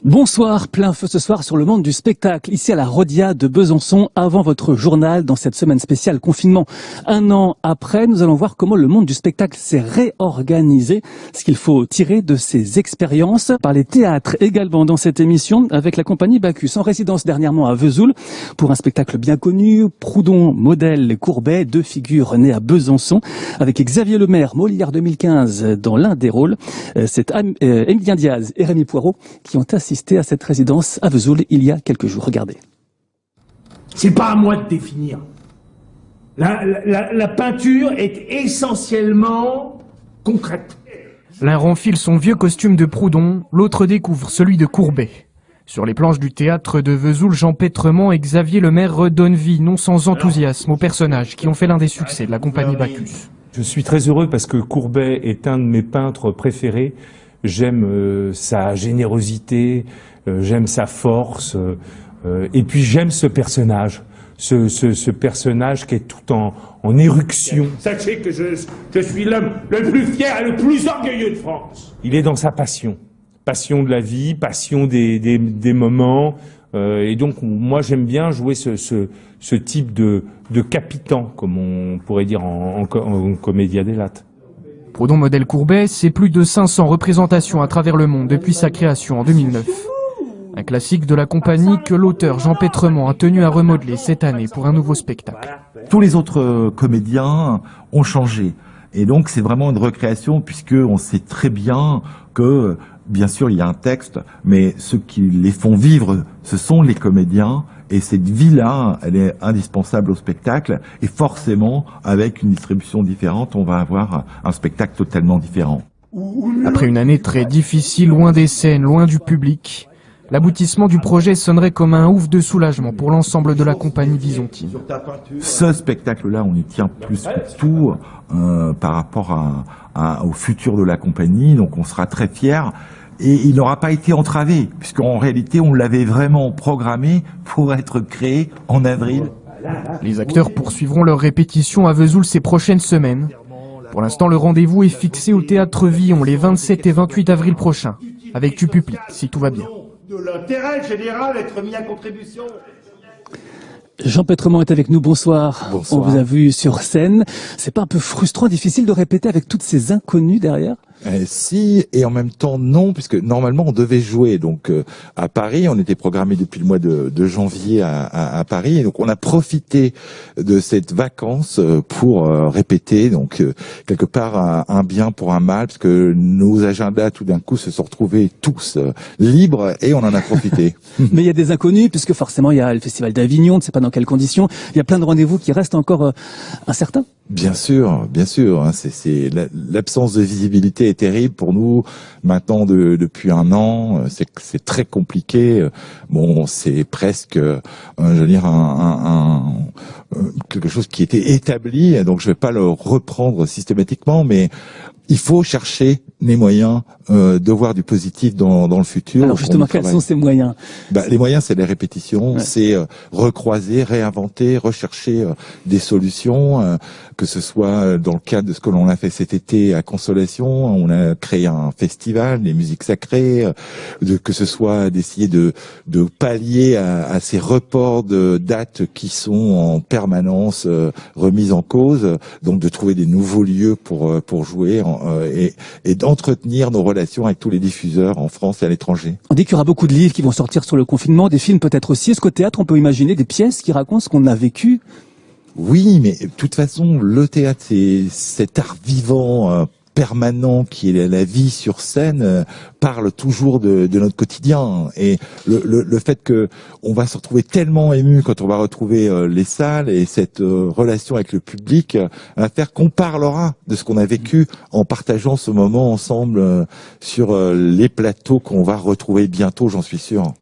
Bonsoir, plein feu ce soir sur le monde du spectacle, ici à la Rodia de Besançon, avant votre journal dans cette semaine spéciale confinement. Un an après, nous allons voir comment le monde du spectacle s'est réorganisé, ce qu'il faut tirer de ces expériences. Par les théâtres également dans cette émission, avec la compagnie Bacchus, en résidence dernièrement à Vesoul, pour un spectacle bien connu, Proudhon, Modèle, Courbet, deux figures nées à Besançon, avec Xavier Lemaire, Molière 2015 dans l'un des rôles. C'est Emilien Diaz et Rémi Poirot qui ont assisté à cette résidence à Vesoul il y a quelques jours. Regardez. C'est pas à moi de définir. La peinture est essentiellement concrète. L'un renfile son vieux costume de Proudhon, l'autre découvre celui de Courbet. Sur les planches du théâtre de Vesoul, Jean Pétrement et Xavier Lemaire redonnent vie, non sans enthousiasme, aux personnages qui ont fait l'un des succès de la compagnie Bacchus. Je suis très heureux parce que Courbet est un de mes peintres préférés. J'aime sa générosité, j'aime sa force, et puis j'aime ce personnage, ce personnage qui est tout en éruption. Sachez que je suis l'homme le plus fier et le plus orgueilleux de France. Il est dans sa passion de la vie, passion des moments, et donc moi j'aime bien jouer ce type de capitan, comme on pourrait dire en commedia dell'arte. Proudhon, Modèle, Courbet, c'est plus de 500 représentations à travers le monde depuis sa création en 2009. Un classique de la compagnie que l'auteur Jean Pétrement a tenu à remodeler cette année pour un nouveau spectacle. Tous les autres comédiens ont changé. Et donc c'est vraiment une recréation puisqu'on sait très bien que, bien sûr, il y a un texte, mais ceux qui les font vivre, ce sont les comédiens. Et cette vie-là, elle est indispensable au spectacle. Et forcément, avec une distribution différente, on va avoir un spectacle totalement différent. Après une année très difficile, loin des scènes, loin du public, l'aboutissement du projet sonnerait comme un ouf de soulagement pour l'ensemble de la compagnie bisontine. Ce spectacle-là, on y tient plus que tout par rapport au futur de la compagnie. Donc on sera très fiers. Et il n'aura pas été entravé, puisqu'en réalité, on l'avait vraiment programmé pour être créé en avril. Les acteurs poursuivront leur répétition à Vesoul ces prochaines semaines. Pour l'instant, le rendez-vous est fixé au Théâtre Villon les 27 et 28 avril prochains, avec du public, si tout va bien. De l'intérêt général être mis à contribution. Jean Pétrement est avec nous, bonsoir. Bonsoir. On vous a vu sur scène. C'est pas un peu frustrant, difficile de répéter avec toutes ces inconnus derrière ? Si, et en même temps non, puisque normalement on devait jouer donc à Paris, on était programmé depuis le mois de janvier à Paris, et donc on a profité de cette vacance pour répéter, donc quelque part un bien pour un mal, parce que nos agendas tout d'un coup se sont retrouvés tous libres et on en a profité. Mais il y a des inconnus, puisque forcément il y a le Festival d'Avignon, on ne sait pas dans quelles conditions, il y a plein de rendez-vous qui restent encore incertains. Bien sûr, hein, c'est l'absence de visibilité est terrible pour nous maintenant depuis un an. C'est très compliqué. Bon, c'est presque, je veux dire, quelque chose qui était établi. Donc, je vais pas le reprendre systématiquement, mais il faut chercher les moyens de voir du positif dans le futur. Alors justement, quels sont ces moyens ? Les moyens, c'est les répétitions, ouais. C'est recroiser, réinventer, rechercher des solutions, que ce soit dans le cadre de ce que l'on a fait cet été à Consolation, on a créé un festival des musiques sacrées, que ce soit d'essayer de pallier à ces reports de dates qui sont en permanence remises en cause, donc de trouver des nouveaux lieux pour jouer et d'entretenir nos relations avec tous les diffuseurs en France et à l'étranger. On dit qu'il y aura beaucoup de livres qui vont sortir sur le confinement, des films peut-être aussi. Est-ce qu'au théâtre, on peut imaginer des pièces qui racontent ce qu'on a vécu ? Oui, mais de toute façon, le théâtre, c'est cet art vivant permanent qui est la vie sur scène, parle toujours de notre quotidien. Et le fait que on va se retrouver tellement ému quand on va retrouver les salles et cette relation avec le public va faire qu'on parlera de ce qu'on a vécu en partageant ce moment ensemble sur les plateaux qu'on va retrouver bientôt, j'en suis sûr.